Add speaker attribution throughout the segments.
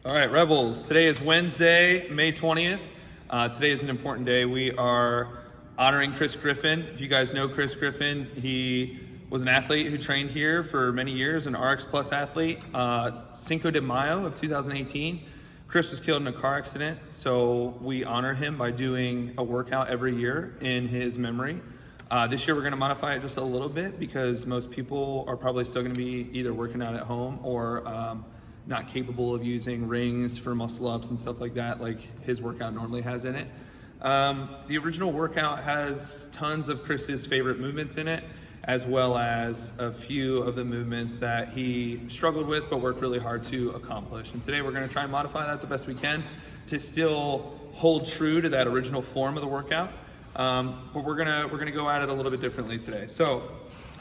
Speaker 1: All right, Rebels, today is Wednesday, May 20th. Today is an important day. We are honoring Chris Griffin. If you guys know Chris Griffin, he was an athlete who trained here for many years, an RX Plus athlete. Cinco de Mayo of 2018, Chris was killed in a car accident, so we honor him by doing a workout every year in his memory. This year we're gonna modify it just a little bit because most people are probably still gonna be either working out at home or not capable of using rings for muscle ups and stuff like that, like his workout normally has in it. The original workout has tons of Chris's favorite movements in it, as well as a few of the movements that he struggled with but worked really hard to accomplish. And today we're gonna try and modify that the best we can to still hold true to that original form of the workout. But we're gonna go at it a little bit differently today. So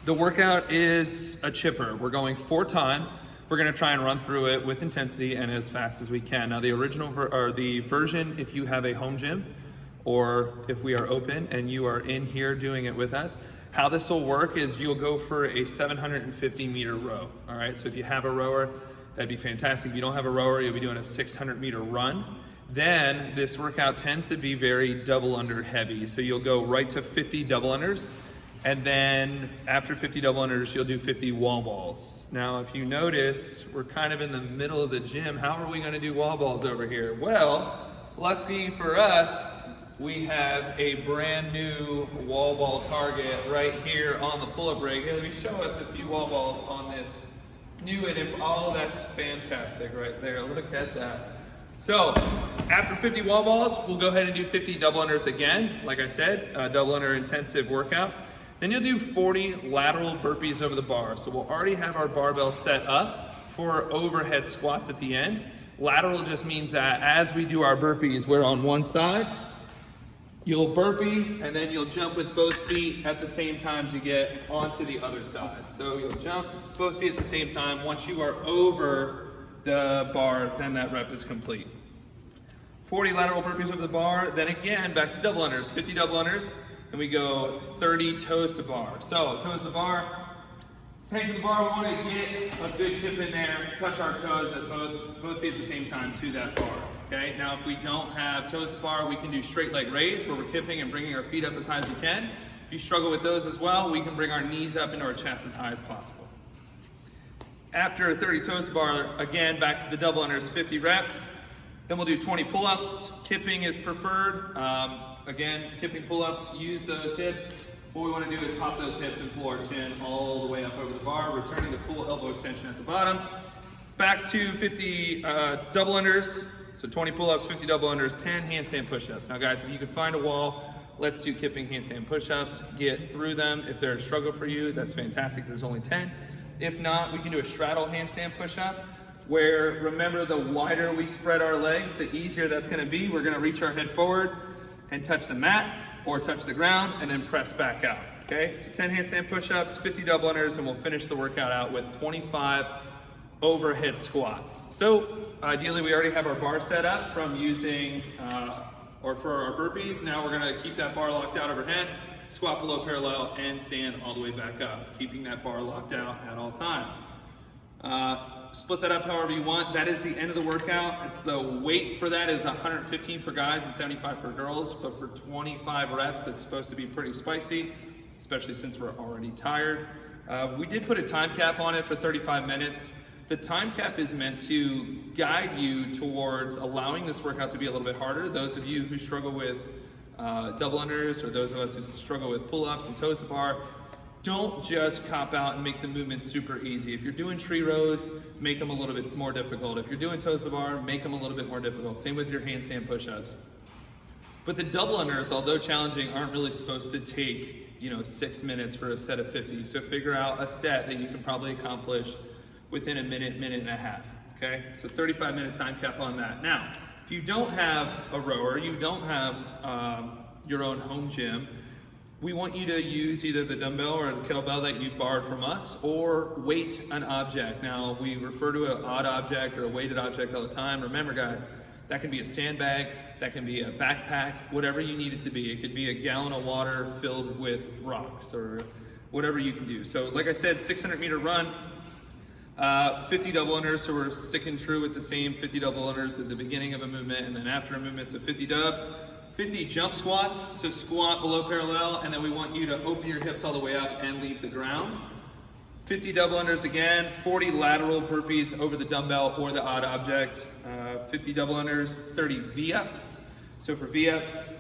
Speaker 1: the workout is a chipper. We're going 4 time. We're gonna try and run through it with intensity and as fast as we can. Now the original the version, if you have a home gym or if we are open and you are in here doing it with us, how this will work is you'll go for a 750-meter row. All right, so if you have a rower, that'd be fantastic. If you don't have a rower, you'll be doing a 600-meter run. Then this workout tends to be very double under heavy. So you'll go right to 50 double unders. And then after 50 double unders, you'll do 50 wall balls. Now, if you notice, we're kind of in the middle of the gym. How are we gonna do wall balls over here? Well, lucky for us, we have a brand new wall ball target right here on the pull-up rig. Hey, let me show us a few wall balls on this new oh, that's fantastic right there. Look at that. So after 50 wall balls, we'll go ahead and do 50 double unders again. Like I said, double under intensive workout. Then you'll do 40 lateral burpees over the bar. So we'll already have our barbell set up for overhead squats at the end. Lateral just means that as we do our burpees, we're on one side. You'll burpee and then you'll jump with both feet at the same time to get onto the other side. So you'll jump both feet at the same time. Once you are over the bar, then that rep is complete. 40 lateral burpees over the bar, then again, back to double unders, 50 double unders, and we go 30 toes to bar. So toes to bar, hang to the bar, we want to get a good kip in there, touch our toes at both feet at the same time to that bar. Okay, now if we don't have toes to bar, we can do straight leg raise where we're kipping and bringing our feet up as high as we can. If you struggle with those as well, we can bring our knees up into our chest as high as possible. After 30 toes to bar, again, back to the double unders, 50 reps. Then we'll do 20 pull-ups. Kipping is preferred. Again, kipping pull-ups, use those hips. What we want to do is pop those hips and pull our chin all the way up over the bar, returning to full elbow extension at the bottom. Back to 50 double unders. So 20 pull-ups, 50 double unders, 10 handstand push-ups. Now guys, if you can find a wall, let's do kipping handstand push-ups. Get through them. If they're a struggle for you, that's fantastic. There's only 10. If not, we can do a straddle handstand push-up where, remember, the wider we spread our legs, the easier that's gonna be. We're gonna reach our head forward and touch the mat or touch the ground and then press back out, okay? So 10 handstand push-ups, 50 double unders, and we'll finish the workout out with 25 overhead squats. So ideally, we already have our bar set up from using, or for our burpees. Now we're gonna keep that bar locked out overhead, squat below parallel, and stand all the way back up, keeping that bar locked out at all times. Split that up however you want. That is the end of the workout. It's the weight for that is 115 for guys and 75 for girls, but for 25 reps, it's supposed to be pretty spicy, especially since we're already tired. We did put a time cap on it for 35 minutes. The time cap is meant to guide you towards allowing this workout to be a little bit harder. Those of you who struggle with double unders, or those of us who struggle with pull-ups and toes to bar, don't just cop out and make the movement super easy. If you're doing tree rows, make them a little bit more difficult. If you're doing toes to bar, make them a little bit more difficult. Same with your handstand push-ups. But the double unders, although challenging, aren't really supposed to take 6 minutes for a set of 50. So figure out a set that you can probably accomplish within a minute and a half, okay? So 35-minute time cap on that. Now, if you don't have a rower, you don't have your own home gym, we want you to use either the dumbbell or the kettlebell that you borrowed from us, or weight an object. Now, we refer to an odd object or a weighted object all the time. Remember, guys, that can be a sandbag, that can be a backpack, whatever you need it to be. It could be a gallon of water filled with rocks or whatever you can do. So like I said, 600-meter run. 50 double unders, so we're sticking true with the same 50 double unders at the beginning of a movement and then after a movement, so 50 dubs. 50 jump squats, so squat below parallel, and then we want you to open your hips all the way up and leave the ground. 50 double unders again, 40 lateral burpees over the dumbbell or the odd object. 50 double unders, 30 V-ups. So for V-ups,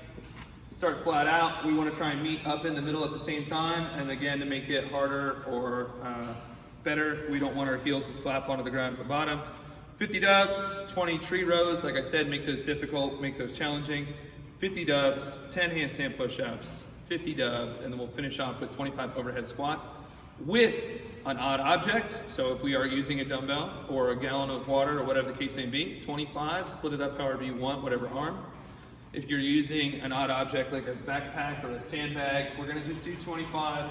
Speaker 1: start flat out. We want to try and meet up in the middle at the same time, and again, to make it harder or better, we don't want our heels to slap onto the ground at the bottom. 50 dubs, 20 tree rows. Like I said, make those difficult, make those challenging. 50 dubs, 10 handstand push-ups, 50 dubs, and then we'll finish off with 25 overhead squats with an odd object. So if we are using a dumbbell or a gallon of water or whatever the case may be, 25, split it up however you want, whatever arm. If you're using an odd object like a backpack or a sandbag, we're gonna just do 25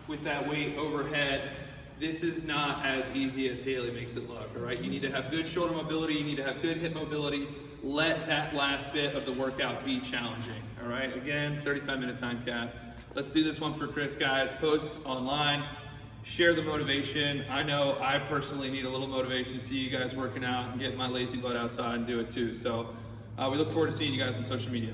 Speaker 1: with that weight overhead. This is not as easy as Haley makes it look, all right? You need to have good shoulder mobility, you need to have good hip mobility. Let that last bit of the workout be challenging, all right? Again, 35-minute time cap. Let's do this one for Chris, guys. Post online, share the motivation. I know I personally need a little motivation to see you guys working out and get my lazy butt outside and do it too. So we look forward to seeing you guys on social media.